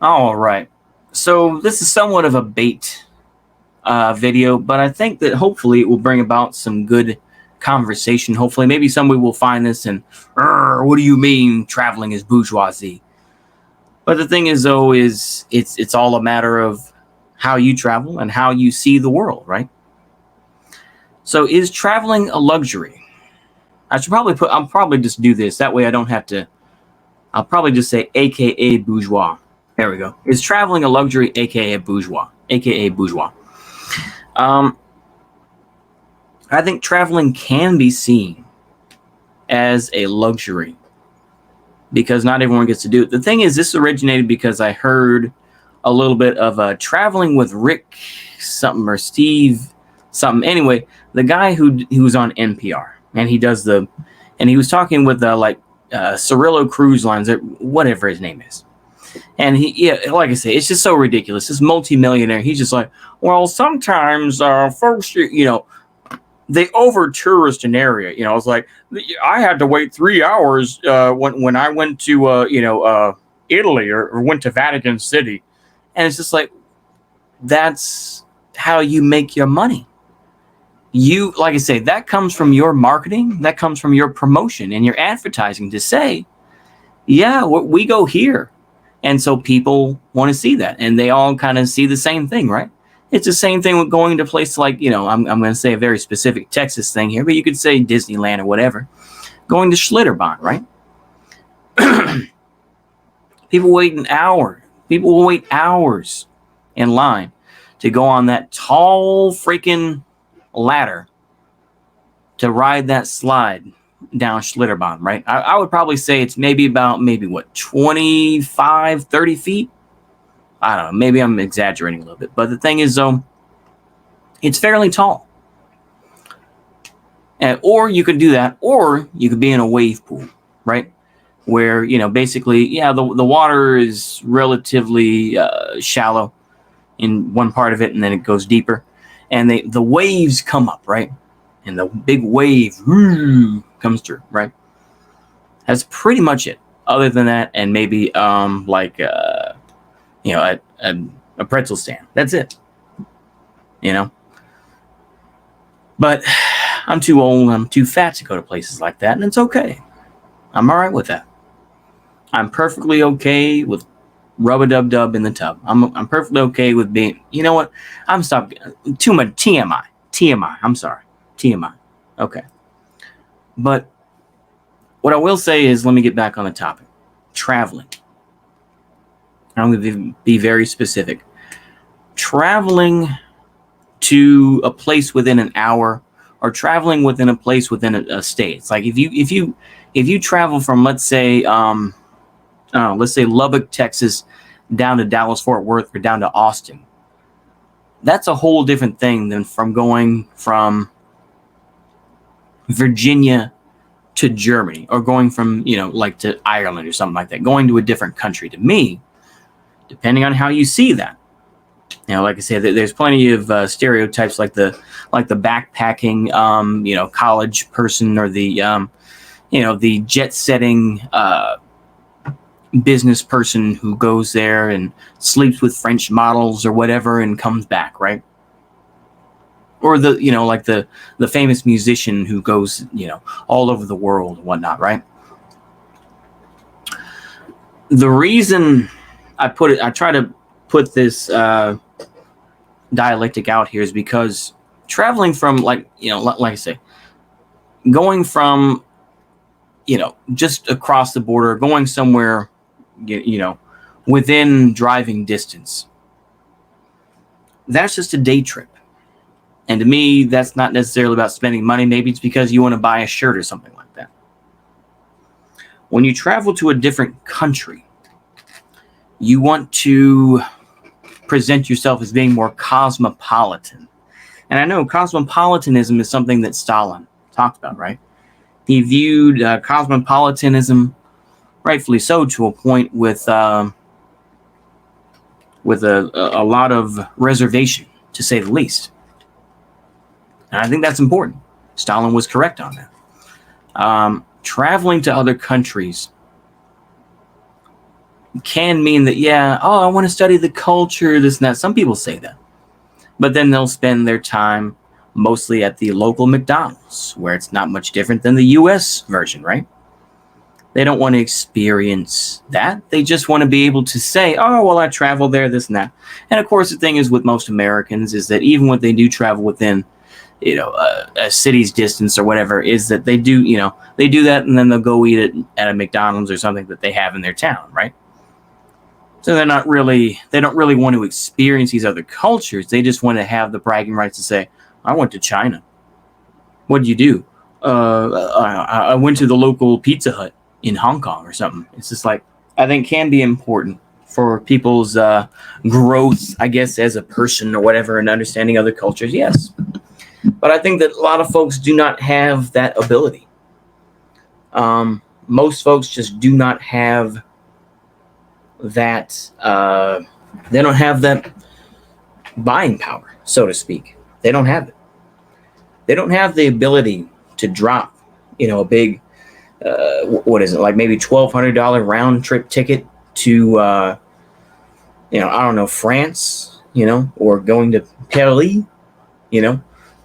All right. So this is somewhat of a bait video, but I think that hopefully it will bring about some good conversation. Hopefully, maybe somebody will find this and, what do you mean traveling is bourgeoisie? But the thing is, though, is it's all a matter of how you travel and how you see the world, right? So, is traveling a luxury? I'll probably just do this. That way I don't have to. I'll probably just say AKA bourgeois. There we go. Is traveling a luxury, AKA bourgeois? AKA bourgeois. Um, I think traveling can be seen as a luxury because not everyone gets to do it. The thing is, this originated because I heard a little bit of traveling with Rick something or Steve something. Anyway, the guy who's on NPR and he was talking with Cirillo Cruise Lines or whatever his name is. And like I say, it's just so ridiculous. This multimillionaire, he's just like, well, sometimes folks, they over tourist an area. It's like I had to wait 3 hours when I went to Italy or went to Vatican City, and it's just like that's how you make your money. Like I say, that comes from your marketing, that comes from your promotion and your advertising to say, yeah, we go here. And so people want to see that, and they all kind of see the same thing, right? It's the same thing with going to places like, I'm going to say a very specific Texas thing here, but you could say Disneyland or whatever. Going to Schlitterbahn, right? People will wait hours in line to go on that tall freaking ladder to ride that slide down Schlitterbahn, right? I would probably say it's maybe 25, 30 feet. I don't know. Maybe I'm exaggerating a little bit. But the thing is, though, it's fairly tall. Or you could do that, or you could be in a wave pool, right? Where, basically, the water is relatively shallow in one part of it, and then it goes deeper. And the waves come up, right? And the big wave comes through, right? That's pretty much it. Other than that, and maybe a pretzel stand. That's it. But I'm too old. I'm too fat to go to places like that, and it's okay. I'm all right with that. I'm perfectly okay with rub-a-dub-dub in the tub. I'm perfectly okay with being. You know what? I'm stopping. Too much TMI. TMI. I'm sorry. TMI. Okay. But what I will say is, let me get back on the topic. Traveling. I'm going to be very specific. Traveling to a place within an hour, or traveling within a place within a state. It's like if you travel from, let's say Lubbock, Texas, down to Dallas, Fort Worth, or down to Austin. That's a whole different thing than from going from Virginia to Germany, or going from, to Ireland or something like that, going to a different country. To me, depending on how you see that, like I said, there's plenty of stereotypes like the backpacking, college person, or the jet-setting business person who goes there and sleeps with French models or whatever and comes back, right? Or the famous musician who goes, all over the world and whatnot, right? The reason I try to put this dialectic out here is because traveling from, like I say, going from, just across the border, going somewhere, within driving distance, that's just a day trip. And to me, that's not necessarily about spending money. Maybe it's because you want to buy a shirt or something like that. When you travel to a different country, you want to present yourself as being more cosmopolitan. And I know cosmopolitanism is something that Stalin talked about, right? He viewed cosmopolitanism, rightfully so, to a point with a lot of reservation, to say the least. And I think that's important. Stalin was correct on that. Traveling to other countries can mean that, yeah, oh, I want to study the culture, this and that. Some people say that. But then they'll spend their time mostly at the local McDonald's, where it's not much different than the US version, right? They don't want to experience that. They just want to be able to say, oh, well, I traveled there, this and that. And of course, the thing is with most Americans is that even when they do travel within, a city's distance or whatever, is that they do, they do that and then they'll go eat it at a McDonald's or something that they have in their town, right? So they don't really want to experience these other cultures. They just want to have the bragging rights to say, I went to China. What did you do? I went to the local Pizza Hut in Hong Kong or something. It's just like, I think can be important for people's growth, I guess, as a person or whatever, and understanding other cultures, yes. But I think that a lot of folks do not have that ability. Most folks just do not have that, they don't have that buying power, so to speak. They don't have it. They don't have the ability to drop, a big, what is it, like maybe $1,200 round trip ticket to, I don't know, France, or going to Paris,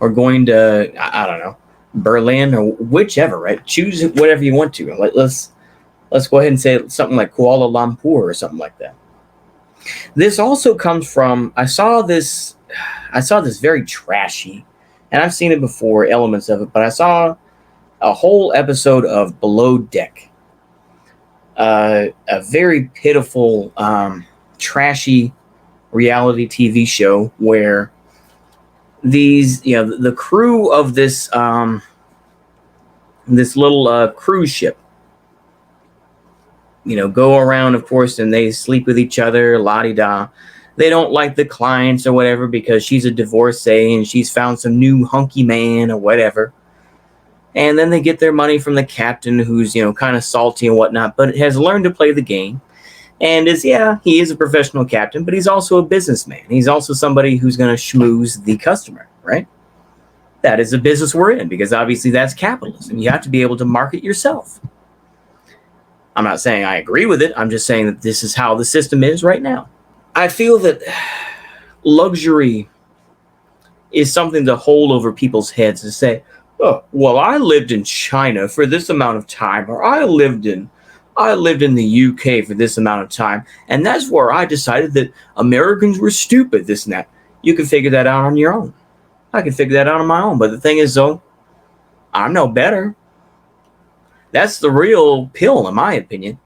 or going to, I don't know, Berlin or whichever, right? Choose whatever you want to. Let's go ahead and say something like Kuala Lumpur or something like that. This also comes from, I saw this very trashy, and I've seen it before, elements of it, but I saw a whole episode of Below Deck. A very pitiful, trashy reality TV show where these, the crew of this, this little cruise ship, go around, of course, and they sleep with each other, la-di-da. They don't like the clients or whatever because she's a divorcee and she's found some new hunky man or whatever. And then they get their money from the captain who's, kind of salty and whatnot, but has learned to play the game. And he is a professional captain, but he's also a businessman. He's also somebody who's going to schmooze the customer, right? That is the business we're in, because obviously that's capitalism. You have to be able to market yourself. I'm not saying I agree with it. I'm just saying that this is how the system is right now. I feel that luxury is something to hold over people's heads to say, oh, well, I lived in China for this amount of time, or I lived in the UK for this amount of time, and that's where I decided that Americans were stupid, this and that. You can figure that out on your own. I can figure that out on my own. But the thing is, though, I'm no better. That's the real pill, in my opinion.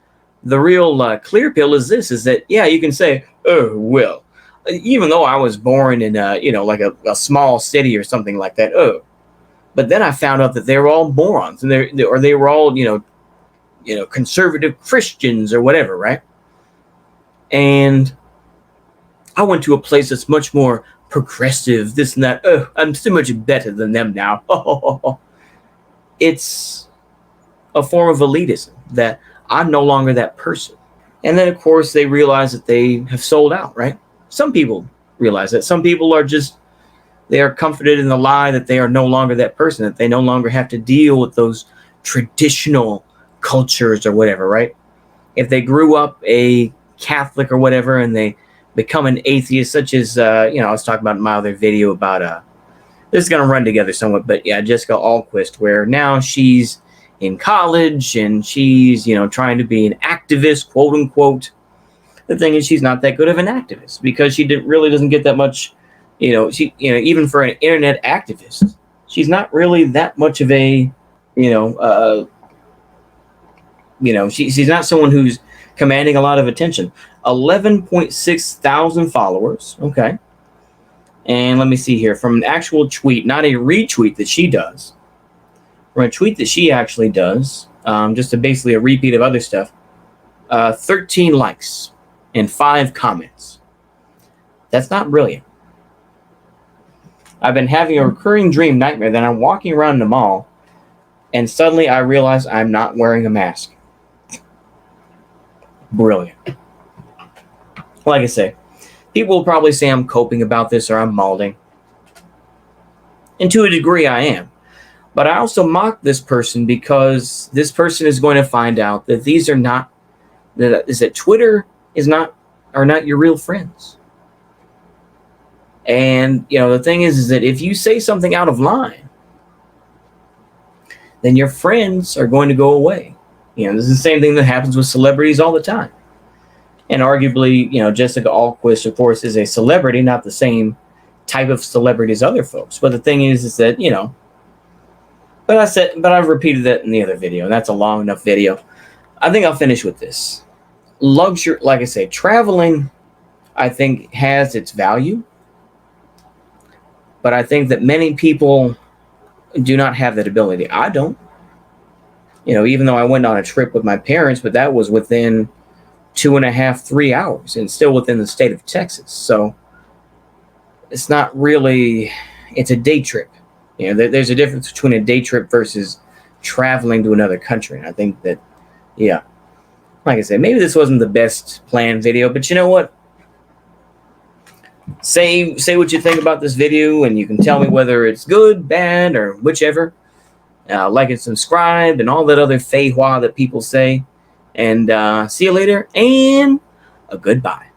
The real clear pill is this, is that, you can say, oh, well, even though I was born in, like a small city or something like that, but then I found out that they were all morons, and they were all, conservative Christians or whatever, right? And I went to a place that's much more progressive, this and that. Oh, I'm so much better than them now. It's a form of elitism that I'm no longer that person. And then, of course, they realize that they have sold out, right? Some people realize that. Some people are just, they are comforted in the lie that they are no longer that person, that they no longer have to deal with those traditional cultures or whatever, right? If they grew up a Catholic or whatever and they become an atheist, such as, I was talking about in my other video about, this is going to run together somewhat, but Jessica Alquist, where now she's in college and she's, trying to be an activist, quote unquote. The thing is, she's not that good of an activist because she really doesn't get that much, even for an internet activist, she's not really that much of a, she's not someone who's commanding a lot of attention. 11.6 thousand followers. Okay. And let me see here, from an actual tweet, not a retweet that she does, from a tweet that she actually does, just basically a repeat of other stuff, 13 likes and 5 comments. That's not brilliant. I've been having a recurring dream nightmare that I'm walking around the mall and suddenly I realize I'm not wearing a mask. Brilliant. Like I say, people will probably say I'm coping about this or I'm malding. And to a degree I am. But I also mock this person because this person is going to find out that these are not, that Twitter is not are not your real friends. And the thing is that if you say something out of line, then your friends are going to go away. This is the same thing that happens with celebrities all the time. And arguably, Jessica Alquist, of course, is a celebrity, not the same type of celebrity as other folks. But the thing is that, but I've repeated that in the other video, and that's a long enough video. I think I'll finish with this. Luxury, like I say, traveling, I think, has its value. But I think that many people do not have that ability. I don't. Even though I went on a trip with my parents, but that was within 2.5, 3 hours, and still within the state of Texas. So it's not really, it's a day trip. There's a difference between a day trip versus traveling to another country. And I think that, like I said, maybe this wasn't the best planned video, but you know what? Say what you think about this video, and you can tell me whether it's good, bad, or whichever. Like and subscribe and all that other fei-hua that people say. And see you later, and a goodbye.